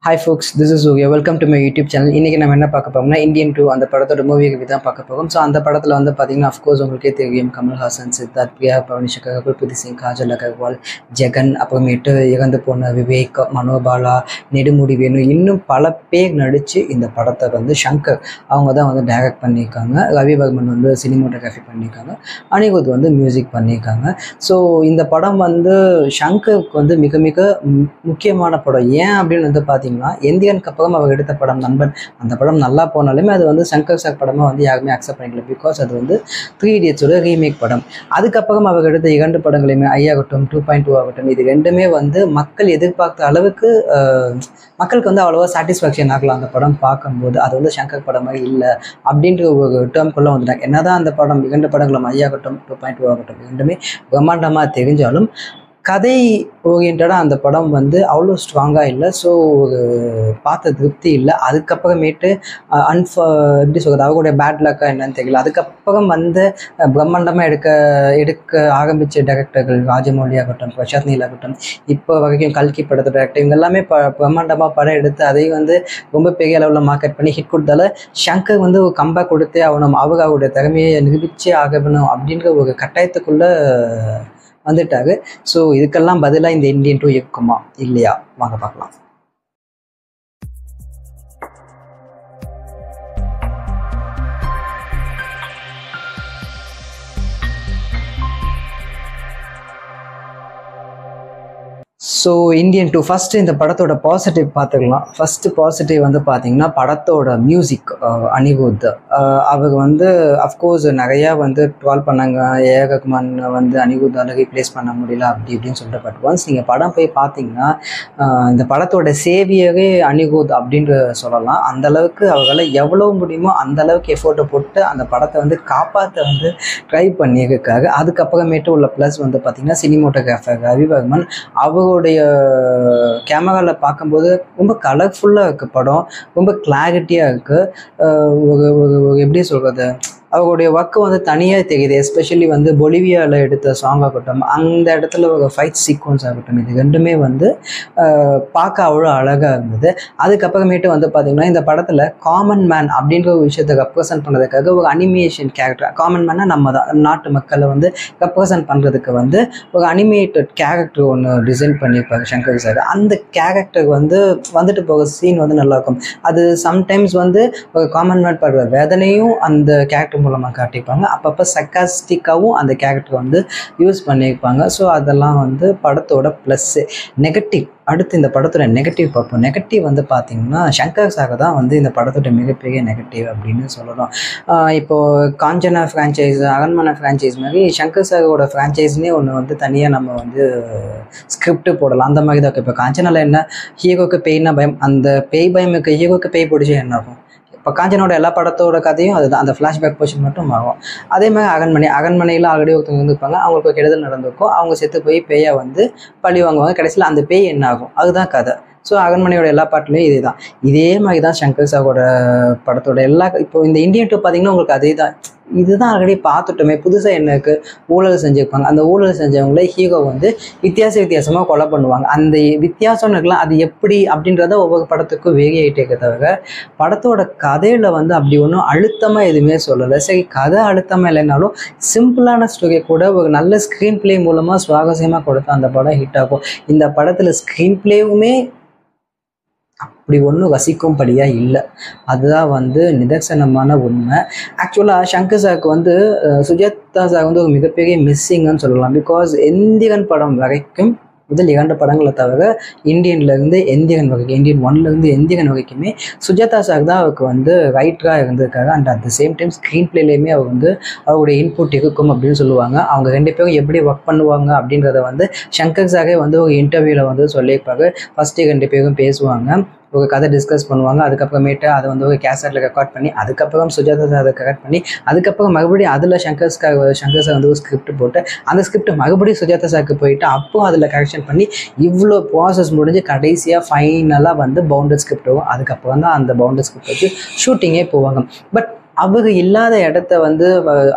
Hi folks, this is Surya. Welcome to my YouTube channel. இன்னைக்கு நம்ம என்ன பார்க்க போறோம்னா இந்தியன் 2 அந்த படத்தோட மூவி ரிவ்யூ தான் பார்க்க போறோம். ஸோ அந்த படத்தில் வந்து பார்த்தீங்கன்னா அஃப்கோர்ஸ் உங்களுக்கே தெரியும் கமல்ஹாசன், சித்தார்த், பிரியா பவனிஷகர், குல்புதி சிங், காஜல் அகர்வால், ஜெகன், அப்புறமேட்டு இறந்து போன விவேக், மனோபாலா, நெடுமுடி வேணு, இன்னும் பல பேர் நடித்து இந்த படத்தை வந்து சங்கர் அவங்க தான் வந்து டைரக்ட் பண்ணியிருக்காங்க. ரவிவர்மன் வந்து சினிமோட்டோகிராஃபி பண்ணியிருக்காங்க. அனிருத் வந்து மியூசிக் பண்ணியிருக்காங்க. ஸோ இந்த படம் வந்து சங்கருக்கு வந்து மிக மிக முக்கியமான படம். ஏன் அப்படின்னு வந்து பார்த்தீங்கன்னா எந்தியனுக்கு அப்புறம் அவர் எடுத்த படம் நண்பன், அந்த படம் நல்லா போனாலுமே அது வந்து சங்கர் சார் படமாக வந்து யாருமே அக்செப்ட் பண்ணிக்கல. பிகாஸ் அது வந்து 3 Idiots ரீமேக் படம். அதுக்கப்புறம் அவர் எடுத்த 2 படங்களையுமே ஐயாகட்டும் 2.2 ஆகட்டும், இது ரெண்டுமே வந்து மக்கள் எதிர்பார்த்த அளவுக்கு மக்களுக்கு வந்து அவ்வளோவா சாட்டிஸ்ஃபேக்ஷன் ஆகலாம். அந்த படம் பார்க்கும்போது அது வந்து சங்கர் படமாக இல்லை அப்படின்ற ஒரு டேர்ம்குள்ளே வந்துட்டாங்க. என்னதான் அந்த படம் 2 படங்களும் ஐயாகட்டும் 2.2 ஆகட்டும் ரெண்டுமே பிரம்மாண்டமாக தெரிஞ்சாலும் கதை ஓரியன்டாக அந்த படம் வந்து அவ்வளோ ஸ்ட்ராங்காக இல்லை. ஸோ ஒரு பார்த்த திருப்தி இல்லை. அதுக்கப்புறமேட்டு எப்படி சொல்கிறது, அவங்களுடைய பேட் லக்காக என்னன்னு தெரியல. அதுக்கப்புறம் வந்து பிரம்மாண்டமாக எடுக்க ஆரம்பித்த டைரக்டர்கள் ராஜமௌலி ஆகட்டும், பிரசாத் நீல் ஆகட்டும், இப்போ வரைக்கும் கல்கி படத்தை டைரக்டர், இவங்க எல்லாமே பிரம்மாண்டமாக படம் எடுத்து அதை வந்து ரொம்ப பெரிய அளவில் மார்க்கெட் பண்ணி ஹிட் கொடுத்தால சங்கர் வந்து ஒரு கம்பேக் கொடுத்தே ஆகணும், அவருடைய திறமையை நிரூபிச்சே ஆகணும் அப்படின்ற ஒரு கட்டாயத்துக்குள்ளே வந்துட்டாரு. ஸோ இதுக்கெல்லாம் பதிலாக இந்த இந்தியன் 2 இருக்குமா இல்லையா, வாங்க பார்க்கலாம். ஸோ இந்தியன் 2 ஃபஸ்ட்டு இந்த படத்தோட பாசிட்டிவ் பார்த்துக்கலாம். ஃபஸ்ட்டு பாசிட்டிவ் வந்து பார்த்தீங்கன்னா படத்தோட மியூசிக். அனிருத் அவர் வந்து அஃப்கோர்ஸ் நிறையா வந்து ட்ரால் பண்ணாங்க, ஏஆர் ரஹ்மான் வந்து அனிருத்தால் ரீப்ளேஸ் பண்ண முடியல அப்படி இப்படின்னு சொல்லிட்டு. பட் ஒன்ஸ் நீங்கள் படம் போய் பார்த்தீங்கன்னா இந்த படத்தோட சேவியரே அனிருத் அப்படின்ற சொல்லலாம். அந்தளவுக்கு அவர்களால் எவ்வளோ முடியுமோ அந்தளவுக்கு எஃபோர்ட்டை போட்டு அந்த படத்தை வந்து காப்பாற்ற வந்து ட்ரை பண்ணியிருக்காரு. அதுக்கப்புறமேட்டு உள்ள ப்ளஸ் வந்து பார்த்திங்கன்னா சினிமோட்டோகிராஃபர் ரவிவர்மன், அவருடைய கேமராவில் பார்க்கும்போது ரொம்ப கலர்ஃபுல்லாக இருக்குது படம், ரொம்ப கிளாரிட்டியாக இருக்குது. ஒரு எப்படி சொல்கிறது, அவருடைய ஒர்க்கு வந்து தனியாக தெரியுது. எஸ்பெஷலி வந்து பொலிவியாவில் எடுத்த சாங் ஆகட்டும், அந்த இடத்துல ஒரு ஃபைட் சீக்வன்ஸ் ஆகட்டும், இது ரெண்டுமே வந்து பார்க்க அவ்வளோ அழகாக இருந்தது. அதுக்கப்புறமேட்டு வந்து பார்த்திங்கன்னா இந்த படத்தில் காமன் மேன் அப்படின்ற ஒரு விஷயத்தை ரெப்ரசன்ட் பண்ணுறதுக்காக ஒரு அனிமேஷன் கேரக்டர், காமன் மேனாக நம்ம தான் நாட்டு மக்களை வந்து ரெப்ரசன்ட் பண்ணுறதுக்கு வந்து ஒரு அனிமேட்டட் கேரக்டர் ஒன்று டிசைன் பண்ணியிருப்பாங்க சங்கர் சார். அந்த கேரக்டர் வந்துட்டு போகிற சீன் வந்து நல்லாயிருக்கும். அது சம்டைம்ஸ் வந்து ஒரு காமன் மேன் படுற வேதனையும் அந்த கேரக்டர் மூலமாக காட்டியிருப்பாங்க. அப்பப்போ சர்காஸ்டிக்காகவும் அந்த கேரக்டர் வந்து யூஸ் பண்ணியிருப்பாங்க. ஸோ அதெல்லாம் வந்து படத்தோட ப்ளஸ்ஸு. நெகட்டிவ், அடுத்து இந்த படத்தோட நெகட்டிவ் பார்ப்போம். நெகட்டிவ் வந்து பார்த்திங்கன்னா சங்கர் சார் தான் வந்து இந்த படத்தோட மிகப்பெரிய நெகட்டிவ் அப்படின்னு சொல்லணும். இப்போது காஞ்சனா ஃப்ரான்ச்சைஸ், அரண்மனை ஃப்ரான்ச்சைஸ் மாதிரி சங்கர் சாரோட ஃப்ரான்ச்சைஸ்னே ஒன்று வந்து தனியாக நம்ம வந்து ஸ்கிரிப்ட் போடலாம். அந்த மாதிரி தான். இப்போ காஞ்சனாவில் என்ன, ஹீரோக்கு பேய்னா பயம், அந்த பேய் பயமுக்கு ஹீரோக்கு பேய் பிடிச்சி என்ன ஆகும். இப்போ காஞ்சனோட எல்லா படத்தோட கதையும் அதுதான், அந்த ஃப்ளாஷ்பேக் போர்ஷன் மட்டும் ஆகும். அதே மாதிரி அரண்மனையில் ஆல்ரெடி ஒருத்தவங்க இருந்திருப்பாங்க, அவங்களுக்கு கெடுதல் நடந்திருக்கும், அவங்க செத்து போய் பேயை வந்து பழி வாங்குவாங்க. கடைசியில் அந்த பேய் என்ன ஆகும், அதுதான் கதை. ஸோ அரண்மனையோட எல்லா பாட்டுலையும் இதே தான். இதே மாதிரி தான் சங்கர் சாரோட படத்தோட இப்போ இந்த இந்தியன் 2 பார்த்தீங்கன்னா உங்களுக்கு அதே தான். இதுதான் ஆல்ரெடி பார்த்துட்டோமே, புதுசாக என்ன இருக்குது, ஊழல் செஞ்சுருப்பாங்க. அந்த ஊழல் செஞ்சவங்களே ஹீரோ வந்து வித்தியாசமாக கொலை பண்ணுவாங்க. அந்த வித்தியாசம்னு இருக்கலாம், அது எப்படி அப்படின்றத ஒவ்வொரு படத்துக்கும் வேரி ஆகிட்டே தவிர படத்தோட கதையில் வந்து அப்படி ஒன்றும் அழுத்தமாக எதுவுமே சொல்லலை. சரி, கதை அழுத்தமாக இல்லைனாலும் சிம்பிளான ஸ்டோரியை கூட ஒரு நல்ல ஸ்க்ரீன் பிளே மூலமாக சுவாரஸ்யமாக கொடுத்தா அந்த படம் ஹிட் ஆகும். இந்த படத்தில் ஸ்க்ரீன் பிளேவுமே அப்படி ஒன்றும் ரசிக்கும்படியாக இல்லை. அதுதான் வந்து நிதர்சனமான உண்மை. ஆக்சுவலாக சங்கர் சாருக்கு வந்து சுஜாதா சார் வந்து ஒரு மிகப்பெரிய மிஸ்ஸிங்னு சொல்லலாம். பிகாஸ் எந்திரன் படம் வரைக்கும் முதல் 2 படங்களை தவிர இந்தியன்லேருந்து எந்திரன் வரைக்கும், இந்தியன் 1லேருந்து எந்திரன் வரைக்குமே சுஜாதா சார் தான் அவருக்கு வந்து ரைட்டராக இருந்திருக்காரு. And at the same time screen பிளேலேயுமே அவர் வந்து அவருடைய இன்புட் இருக்கும் அப்படின்னு சொல்லுவாங்க. அவங்க 2 பேரும் எப்படி ஒர்க் பண்ணுவாங்க அப்படின்றத வந்து சங்கர் சாரே வந்து ஒரு இன்டர்வியூவில் வந்து சொல்லியிருப்பாரு. ஃபஸ்ட்டு 2 பேரும் பேசுவாங்க, ஒரு கதை டிஸ்கஸ் பண்ணுவாங்க. அதுக்கப்புறமேட்டு அதை வந்து ஒரு கேசட்டில் ரெக்கார்ட் பண்ணி, அதுக்கப்புறம் சுஜாதா சார் அதை கரெக்ட் பண்ணி, அதுக்கப்புறம் மறுபடியும் அதில் சங்கர் சார் வந்து ஒரு ஸ்கிரிப்ட் போட்டு அந்த ஸ்கிரிப்ட் மறுபடியும் சுஜாதா சாருக்கு போயிட்டு அப்போ அதில் கரெக்ஷன் பண்ணி இவ்வளோ ப்ராசஸ் முடிஞ்சு கடைசியாக ஃபைனலாக வந்து பவுண்டட் ஸ்கிரிப்ட் வரும். அதுக்கப்புறம் தான் அந்த பவுண்டட் ஸ்கிரிப்ட் வச்சு ஷூட்டிங்கே போவாங்க. பட் அவங்க இல்லாத இடத்த வந்து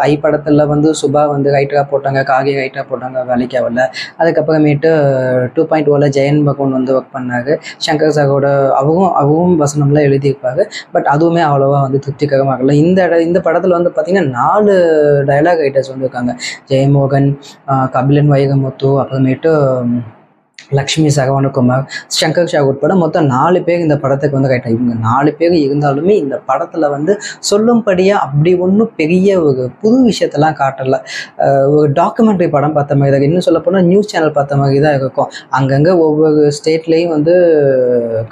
ஐ படத்தில் வந்து சுபா வந்து ரைட்டராக போட்டாங்க, காகே ரைட்டராக போட்டாங்க, வேலைக்கு ஆகல. அதுக்கப்புறமேட்டு 2.0 ஜெயன் பகவான் வந்து ஒர்க் பண்ணாங்க. சங்கர் சாரோட அவங்க வசனம்லாம் எழுதியிருப்பாங்க. பட் அதுவுமே அவ்வளோவா வந்து திருப்திகரமாக இல்லை. இந்த படத்தில் வந்து பார்த்திங்கன்னா 4 டயலாக் ரைட்டர்ஸ் வந்து இருக்காங்க. ஜெயமோகன், கபிலன் வைரமுத்து, அப்புறமேட்டு லக்ஷ்மி சரவணகுமார், சங்கர் ஷா உட்பட மொத்தம் 4 பேர் இந்த படத்துக்கு வந்து ரைட்டாக. இவங்க 4 பேர் இருந்தாலுமே இந்த படத்தில் வந்து சொல்லும்படியாக அப்படி ஒன்றும் பெரிய ஒரு புது விஷயத்தெல்லாம் காட்டலை. ஒரு டாக்குமெண்ட்ரி படம் பார்த்த மாதிரி தான், இன்னும் சொல்லப்போனால் நியூஸ் சேனல் பார்த்த மாதிரி தான் இருக்கும். அங்கங்கே ஒவ்வொரு ஸ்டேட்லேயும் வந்து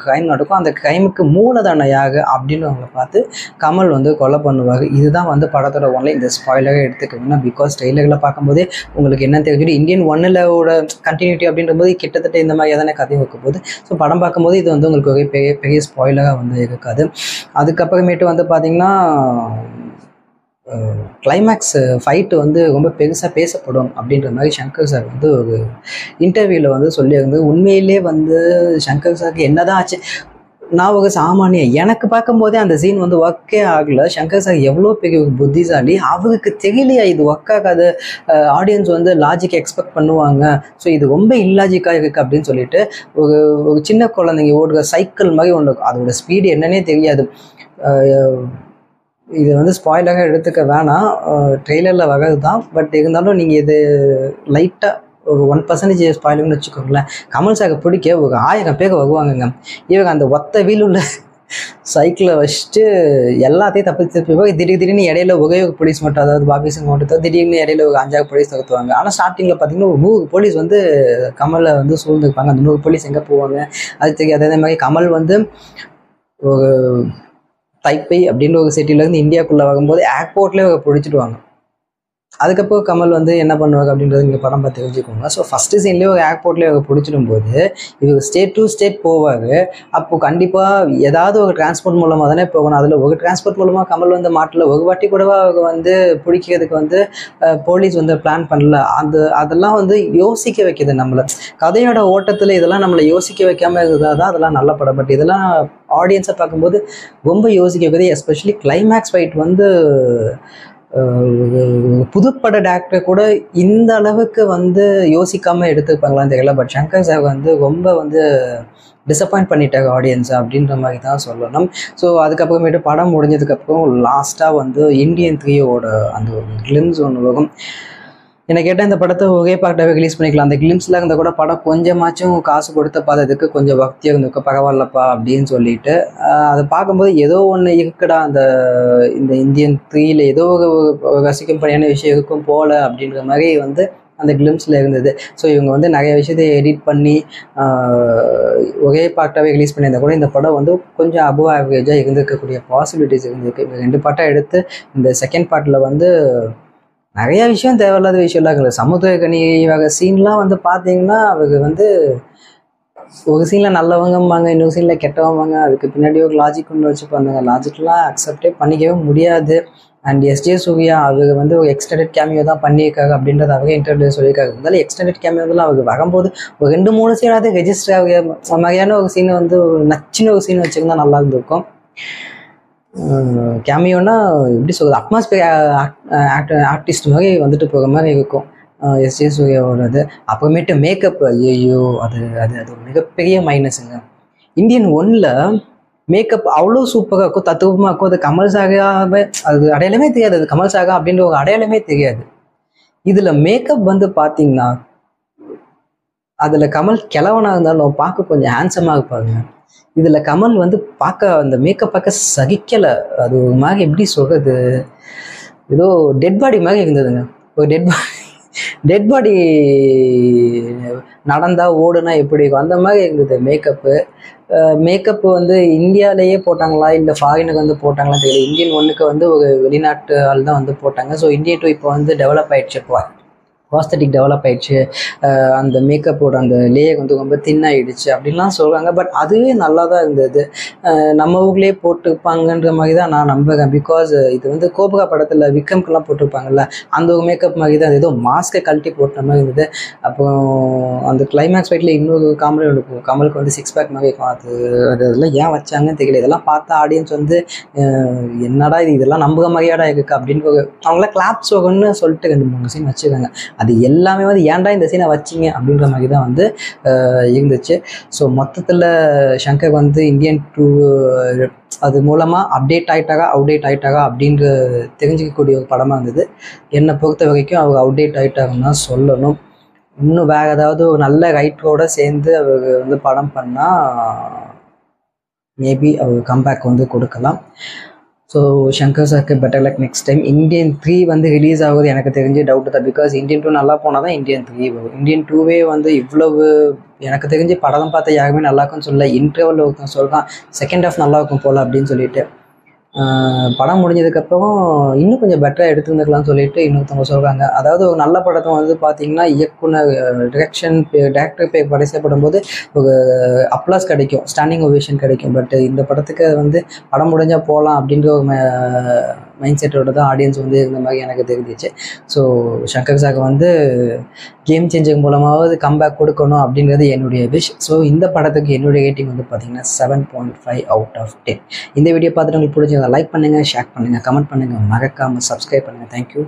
க்ரைம் நடக்கும். அந்த க்ரைமுக்கு மூலதனம் யார் அப்படின்னு அவங்கள பார்த்து கமல் வந்து கொலை பண்ணுவார். இதுதான் வந்து படத்தோட ஒன்லை. இந்த ஸ்பாய்லரை எடுத்துக்கோங்கன்னா, பிகாஸ் ட்ரெய்லரில் பார்க்கும்போதே உங்களுக்கு என்ன தெரிஞ்சுட்டு இந்தியன் 1 கண்டினியூட்டி அப்படின்ற போது கிட்டத்தட்ட இந்த மாதிரி எதனா கதையும் வைக்கும் போது, ஸோ படம் பார்க்கும்போது இது வந்து உங்களுக்கு ஒரு பெரிய பெரிய ஸ்பாயிலராக வந்து இருக்காது. அதுக்கப்புறமேட்டு வந்து பார்த்திங்கன்னா கிளைமேக்ஸ் ஃபைட்டு வந்து ரொம்ப பெருசாக பேசப்படும் அப்படின்ற மாதிரி சங்கர் சார் வந்து ஒரு இன்டர்வியூவில் வந்து சொல்லியிருந்து. உண்மையிலே வந்து சங்கர் சாருக்கு என்னதான் ஆச்சு, நான் ஒரு சாமானியன், எனக்கு பார்க்கும்போதே அந்த சீன் வந்து ஒர்க்கே ஆகலை. சங்கர் சார் எவ்வளோ பெரிய ஒரு புத்திசாலி, அவருக்கு தெரியலையா இது ஒர்க் ஆகாது, ஆடியன்ஸ் வந்து லாஜிக் எக்ஸ்பெக்ட் பண்ணுவாங்க, ஸோ இது ரொம்ப இல்லாஜிக்காக இருக்குது அப்படின்னு சொல்லிட்டு ஒரு சின்ன குழந்தைங்க ஓடுற சைக்கிள் மாதிரி ஒன்று, அதோட ஸ்பீடு என்னன்னே தெரியாது. இது வந்து ஸ்பாயிலராக எடுத்துக்க வேணாம், ட்ரெய்லரில் வர்றது தான். பட் இருந்தாலும் நீங்கள் இது லைட்டாக ஒரு 1% ஸ்பாயிலுன்னு வச்சுக்கோங்களேன். கமல் சாரை பிடிக்க ஒரு 1000 பேர் வருவாங்கங்க. இவங்க அந்த ஒத்த வீல் உள்ள சைக்கிளை வச்சுட்டு எல்லாத்தையும் தப்பி போய் திடீர்னு இடையில ஒரே ஒரு போலீஸ் மட்டும், அதாவது பாபி சிங் மட்டும் திடீர்னு இடையில ஒரு 5-6 போலீஸ் தகுத்துவாங்க. ஆனால் ஸ்டார்டிங்கில் பார்த்தீங்கன்னா ஒரு 100 போலீஸ் வந்து கமலை வந்து சூழ்ந்துருப்பாங்க. அந்த 100 போலீஸ் எங்கே போவாங்க அது தெரியாது. அதே மாதிரி கமல் வந்து ஒரு தைப்பை அப்படின்ற ஒரு சிட்டிலேருந்து இந்தியாவுக்குள்ளே வரும்போது ஏர்போர்ட்லேயே பிடிச்சிடுவாங்க. அதுக்கப்புறம் கமல் வந்து என்ன பண்ணுவாங்க அப்படின்றது நீங்கள் படம் பார்த்து தெரிஞ்சுக்கோங்க. ஸோ ஃபஸ்ட்டு சீன்லேயே ஒரு ஏர்போர்ட்லேயே அவர் பிடிச்சிடும் போது இவர் ஸ்டேட் டு ஸ்டேட் போவார். அப்போது கண்டிப்பாக ஏதாவது ஒரு டிரான்ஸ்போர்ட் மூலமாக தானே போகணும். அதில் ஒரு டிரான்ஸ்போர்ட் மூலமாக கமல் வந்து மாட்டில் ஒரு வாட்டி கூடவா அவங்க வந்து பிடிக்கிறதுக்கு வந்து போலீஸ் வந்து பிளான் பண்ணல. அதெல்லாம் வந்து யோசிக்க வைக்கிது நம்மளை. கதையோட ஓட்டத்தில் இதெல்லாம் நம்மளை யோசிக்க வைக்காமல் இருந்தால் தான் அதெல்லாம் நல்ல படம். பட் இதெல்லாம் ஆடியன்ஸை பார்க்கும்போது ரொம்ப யோசிக்க வைக்குது. எஸ்பெஷலி கிளைமேக்ஸ் ஃபைட் வந்து புதுப்பட டேரக்டர் கூட இந்த அளவுக்கு வந்து யோசிக்காமல் எடுத்துருப்பாங்களான்னு தெரியல. பட் சங்கர் சார் வந்து ரொம்ப வந்து டிசப்பாயிண்ட் பண்ணிட்டாங்க ஆடியன்ஸை அப்படின்ற மாதிரி தான் சொல்லணும். ஸோ அதுக்கப்புறமேட்டு படம் முடிஞ்சதுக்கப்புறம் லாஸ்ட்டாக வந்து இந்தியன் 3யோட அந்த ஒரு கிளிம்ஸ் ஒன்று வரும். என்னை கேட்டால் இந்த படத்தை ஒரே பார்ட்டாகவே ரிலீஸ் பண்ணிக்கலாம். அந்த கிளிம்ஸில் இருந்த கூட படம் கொஞ்சமாச்சும் காசு கொடுத்து பார்த்ததுக்கு கொஞ்சம் பக்தியாக இருந்துக்க பரவாயில்லப்பா அப்படின்னு சொல்லிட்டு அதை பார்க்கும்போது ஏதோ ஒன்று இருக்குடா இந்த இந்தியன் 3ல் ஏதோ ஒரு ரசிக்கும்படியான விஷயம் இருக்கும் போல அப்படின்ற மாதிரி வந்து அந்த கிளிம்ஸில் இருந்தது. ஸோ இவங்க வந்து நிறைய விஷயத்தை எடிட் பண்ணி ஒரே பார்ட்டாகவே ரிலீஸ் பண்ணியிருந்தா கூட இந்த படம் வந்து கொஞ்சம் அபோவ் ஆவரேஜாக இருந்திருக்கக்கூடிய பாசிபிலிட்டிஸ் இருந்திருக்கு. 2 பார்ட்டாக எடுத்து இந்த செகண்ட் பார்ட்டில் வந்து நிறையா விஷயம் தேவையில்லாத விஷயம்லாம் இருக்குது. சமுத்திரக்கனி வகை சீன்லாம் வந்து பார்த்தீங்கன்னா அவங்க வந்து ஒரு சீனில் நல்லவங்கம்பாங்க, இன்னொரு சீனில் கெட்டவங்க, அதுக்கு பின்னாடி ஒரு லாஜிக் ஒன்று வச்சுப்பாங்க. லாஜிக்லாம் அக்செப்டே பண்ணிக்கவே முடியாது. அண்ட் எஸ்ஜே சூர்யா அவங்க வந்து ஒரு எக்ஸ்டெண்டட் கேமியோ தான் பண்ணியிருக்காங்க அப்படின்றத அவங்க இன்டர்வியூ சொல்லியிருக்காங்க. இருந்தாலும் எக்ஸ்டெண்டட் கேமியோலாம் அவங்க வரும்போது ஒரு 2-3 சீனாவது ரெஜிஸ்டர் ஆகிய மாதிரியான ஒரு சீனை வந்து ஒரு நச்சின ஒரு சீன் வச்சுருந்தா நல்லா இருந்திருக்கும். கேமியோன்னா எப்படி சொல்கிறது, அட்மாஸ்பியர் ஆர்டிஸ்ட் மாதிரி வந்துட்டு போகிற மாதிரி இருக்கும் எஸ்ஜே சூர்யாவோடது. அப்புறமேட்டு மேக்கப், ஐயோ அது அது அது ஒரு மிகப்பெரிய மைனஸுங்க. இந்தியன் 1ல் மேக்கப் அவ்வளோ சூப்பராக இருக்கும், தத்துவமாக இருக்கும். அது கமல் சாகாவே அது அடையாளமே தெரியாது, அது கமல் சாகா அப்படின்ற ஒரு அடையாளமே தெரியாது. இதில் மேக்கப் வந்து பார்த்தீங்கன்னா அதில் கமல் கிழவனாக இருந்தாலும் பார்க்க கொஞ்சம் ஹேண்ட்ஸமாக இருப்பாருங்க. இதில் கமல் வந்து அந்த மேக்கப் பார்க்க சகிக்கலை. அது ஒரு மாதிரி எப்படி சொல்கிறது, ஏதோ டெட் பாடி மாதிரி இருந்ததுங்க. ஒரு டெட் பாடி நடந்தால் ஓடுனா எப்படி இருக்கும் அந்த மாதிரி இருந்தது மேக்கப்பு வந்து இந்தியாவிலேயே போட்டாங்களா இல்லை ஃபாரினுக்கு வந்து போட்டாங்களா தெரியல. இந்தியன் 1க்கு வந்து ஒரு வெளிநாட்டு ஆள் தான் வந்து போட்டாங்க. ஸோ இந்தியன் 2 இப்போ வந்து டெவலப் ஆகிடுச்சு. இப்போ பாஸ்தட்டிக் டெவலப் ஆயிடுச்சு, அந்த மேக்கப்போட அந்த லேயர் வந்து ரொம்ப தின்னாயிடுச்சு அப்படின்லாம் சொல்கிறாங்க. பட் அதுவே நல்லா தான் இருந்தது. நம்ம ஊர்லேயே போட்டுப்பாங்கன்ற மாதிரி தான் நான் நம்புகிறேன். பிகாஸ் இது வந்து கோப்ரா படத்தில் விக்ரம்க்கெல்லாம் போட்டிருப்பாங்கல்ல, அந்த ஒரு மேக்கப் மாதிரி தான் ஏதோ மாஸ்க்கை கழட்டி போட்ட மாதிரி இருந்தது. அப்புறம் அந்த கிளைமேக்ஸ் ஃபைட்டில் இன்னொரு காமெடி இருக்கும், கமலுக்கு வந்து சிக்ஸ் பேக் மாதிரி இருக்கும். அதெல்லாம் ஏன் வச்சாங்கன்னு தெரியல. இதெல்லாம் பார்த்தா ஆடியன்ஸ் வந்து என்னடா இதெல்லாம் நம்புகிற மாதிரியாடா இருக்குது அப்படின்னு அவங்களாம் கிளாப் சோகன்னு சொல்லிட்டு 2-3 சீன் வச்சுருக்காங்க. அது எல்லாமே வந்து ஏன்டா இந்த சீனை வச்சிங்க அப்படின்ற மாதிரி தான் வந்து இருந்துச்சு. ஸோ மொத்தத்தில் ஷங்கர் வந்து இந்தியன் 2 அது மூலமாக அப்டேட் ஆகிட்டாரா அப்படின்ற தெரிஞ்சிக்கக்கூடிய ஒரு படமாக இருந்தது. என்னை பொறுத்த வரைக்கும் அவர் அப்டேட் ஆகிட்டாருன்னு தான் சொல்லணும். இன்னும் வேறு ஏதாவது ஒரு நல்ல ரைட்டரோடு சேர்ந்து அவர் வந்து படம் பண்ணால் மேபி அவர் கம்பேக் வந்து கொடுக்கலாம். ஸோ ஷங்கர் சாருக்கு better luck next time. Indian 3 வந்து ரிலீஸ் ஆகுது எனக்கு தெரிஞ்சு டவுட்டு தான். பிகாஸ் இந்தியன் 2 நல்லா போனால் தான் இந்தியன் 3 வரும். இந்தியன் 2வே வந்து இவ்வளவு எனக்கு தெரிஞ்சு படம் பார்த்தா யாருமே நல்லா இருக்குன்னு சொல்லல. இன்டர்வல் ஒருத்தன் சொல்கிறான் செகண்ட் ஹாஃப் நல்லா இருக்கும் போல் அப்படின்னு சொல்லிட்டு. படம் முடிஞ்சதுக்கப்புறம் இன்னும் கொஞ்சம் பெட்டராக எடுத்துருந்துக்கலாம்னு சொல்லிட்டு இன்னொருத்தவங்க சொல்கிறாங்க. அதாவது ஒரு நல்ல படத்தை வந்து பார்த்திங்கன்னா இயக்குனர் டேரக்டர் பேர் படைசப்படும் போது ஒரு அப்ளாஸ் கிடைக்கும், ஸ்டாண்டிங் ஓவேஷன் கிடைக்கும். பட் இந்த படத்துக்கு வந்து படம் முடிஞ்சால் போகலாம் அப்படின்ற ஒரு மைண்ட் செட்டோட தான் ஆடியன்ஸ் வந்து இருந்த மாதிரி எனக்கு தெரிஞ்சிச்சு. ஸோ ஷங்கர் சார் வந்து கேம் சேஞ்சர் மூலமாவது கம்பேக் கொடுக்கணும் அப்படிங்கிறது என்னுடைய விஷ். ஸோ இந்த படத்துக்கு என்னுடைய ரேட்டிங் வந்து பார்த்திங்கன்னா 7.5 out of 10. இந்த வீடியோ பார்த்துட்டு உங்களுக்கு பிடிச்சிருந்தா லைக் பண்ணுங்கள், ஷேர் பண்ணுங்கள், கமெண்ட் பண்ணுங்கள், மறக்காமல் சப்ஸ்கிரைப் பண்ணுங்கள். தேங்க்யூ.